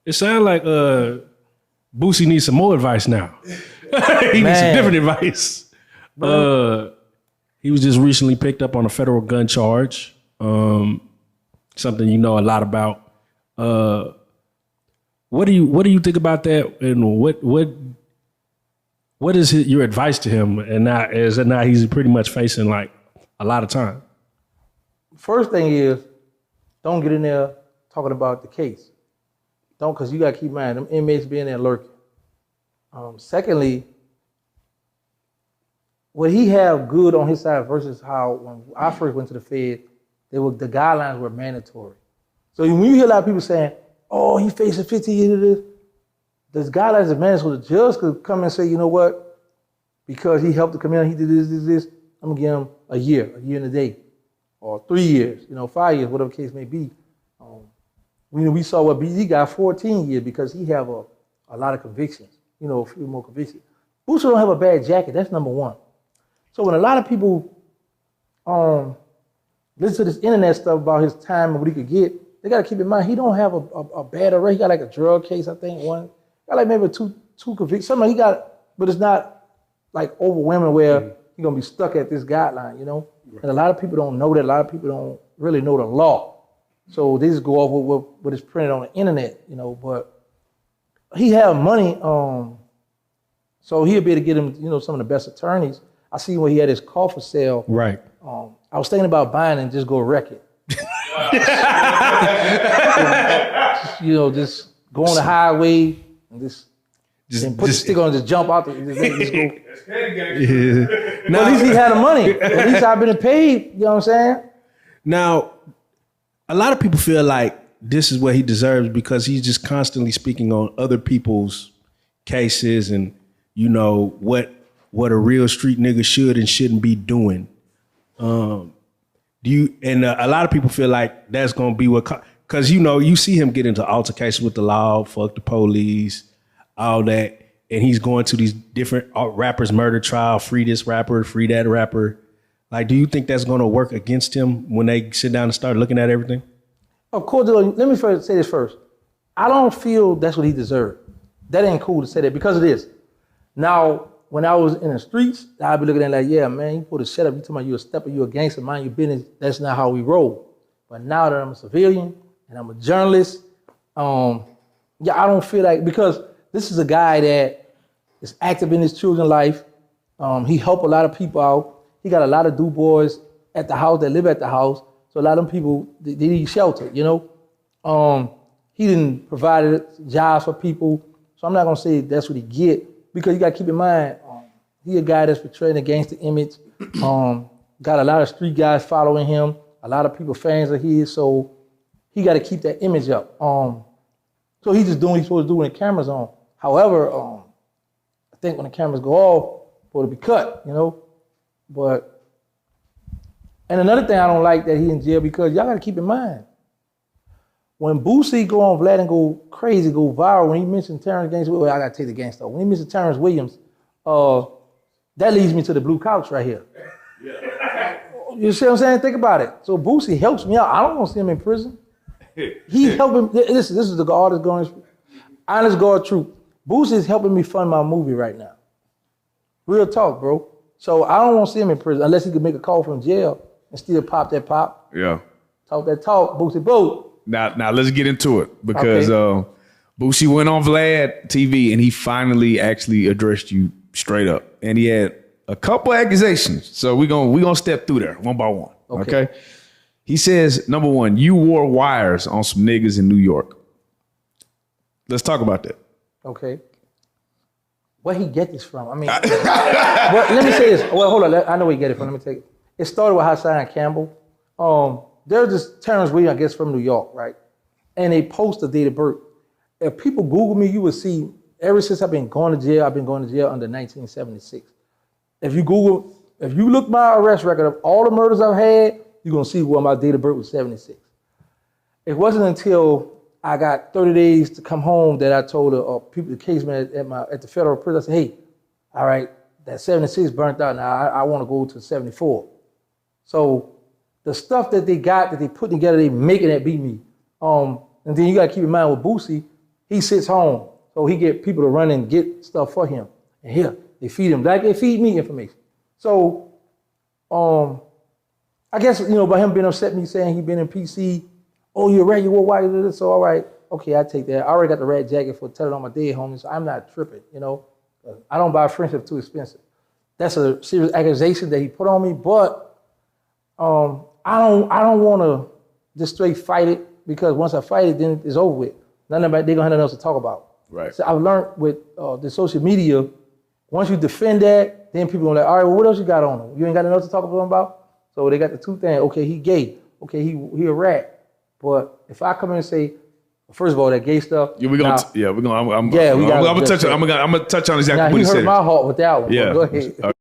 It sounds like Boosie needs some more advice now. He needs some different advice. He was just recently picked up on a federal gun charge. Something you know a lot about. What do you think about that? And what is your advice to him? And now he's pretty much facing like a lot of time. First thing is, don't get in there talking about the case. Don't, because you got to keep in mind, them inmates being there lurking. Secondly, what he have good on his side versus how when I first went to the Fed, the guidelines were mandatory. So when you hear a lot of people saying, oh, he facing 15 years of this, those guidelines are mandatory. So the judge could come and say, you know what, because he helped the community, he did this, I'm gonna give him a year and a day, or 3 years, 5 years, whatever the case may be. We saw what BZ got 14 years because he have a lot of convictions, a few more convictions. Boosie don't have a bad jacket, that's number one. So when a lot of people listen to this internet stuff about his time and what he could get, they gotta keep in mind he don't have a bad array. He got like a drug case, I think, one. Got like maybe two convictions. Something he got, but it's not like overwhelming where he's gonna be stuck at this guideline, Right. And a lot of people don't know that. A lot of people don't really know the law. So they just go off with what is printed on the internet, but he have money, so he'll be able to get him, some of the best attorneys. I see when he had his car for sale. Right. I was thinking about buying and just go wreck it. Just go on the highway and just put the stick on and just jump out. Just go. Yeah. Now, at least he had the money. At least I've been paid, you know what I'm saying? Now, a lot of people feel like this is what he deserves because he's just constantly speaking on other people's cases and, what a real street nigga should and shouldn't be doing. A lot of people feel like that's gonna be because you see him get into altercations with the law, fuck the police, all that, and he's going to these different rappers' murder trial, free this rapper, free that rapper. Like, do you think that's gonna work against him when they sit down and start looking at everything? Of course, let me first say this first. I don't feel that's what he deserved. That ain't cool to say that because of this. Now, when I was in the streets, I'd be looking at it like, yeah, man, you put a shut up, you talking about you a stepper, you a gangster, mind your business. That's not how we roll. But now that I'm a civilian and I'm a journalist, I don't feel like, because this is a guy that is active in his children's life. He helped a lot of people out. He got a lot of dude boys at the house that live at the house. So a lot of them people, they need shelter, He didn't provide jobs for people. So I'm not gonna say that's what he get, because you gotta keep in mind, he a guy that's portraying a gangster image. Got a lot of street guys following him. A lot of people fans of his, so he gotta keep that image up. So he's just doing what he's supposed to do when the camera's on. However, I think when the cameras go off, it'll be cut, But, and another thing I don't like that he in jail, because y'all gotta keep in mind, when Boosie go on Vlad and go crazy, go viral, when he mentioned Terrance Gangsta Williams, I gotta take the gangster. When he mentioned Terrance Williams, that leads me to the blue couch right here. Yeah. You see what I'm saying? Think about it. So Boosie helps me out. I don't want to see him in prison. He's helping, this is the artist going, honest God truth. Boosie is helping me fund my movie right now. Real talk, bro. So I don't want to see him in prison unless he could make a call from jail and still pop that pop. Yeah. Talk that talk, Boosie Boo. Now let's get into it, because Boosie went on Vlad TV and he finally actually addressed you straight up, and he had a couple accusations. So we're gonna step through there one by one. Okay. He says, number one, you wore wires on some niggas in New York. Let's talk about that. Okay. Where he get this from? I mean, let me say this. Well, hold on. I know where he get it from. Let me take it. It started with Hassan Campbell. There's this Terrance Williams, I guess, from New York, right? And they post the date of birth. If people Google me, you will see, ever since I've been going to jail under 1976. If you look my arrest record of all the murders I've had, you're gonna see where my date of birth was 76. It wasn't until I got 30 days to come home that I told the case man at the federal prison, I said, hey, all right, that 76 burnt out, now I wanna go to 74. So the stuff that they got, that they put together, they making that beat me. And then you gotta keep in mind with Boosie, He sits home, so he get people to run and get stuff for him. And here, they feed him like they feed me information. So, I guess, by him being upset, me saying he been in PC, oh, you're right, you wore white, so all right, okay, I take that. I already got the red jacket for telling on my dead homies, so I'm not tripping, I don't buy friendship too expensive. That's a serious accusation that he put on me, but I don't want to just straight fight it, because once I fight it, then it's over with. They're gonna have nothing else to talk about. Right. So I've learned with the social media, once you defend that, then people are like, all right, well, what else you got on him? You ain't got nothing else to talk about? So they got the two things. Okay, he gay. Okay, he a rat. But if I come in and say, first of all, that gay stuff. Yeah, we're gonna touch on exactly now, what you he said. hurt my heart with that one. Yeah. Go ahead.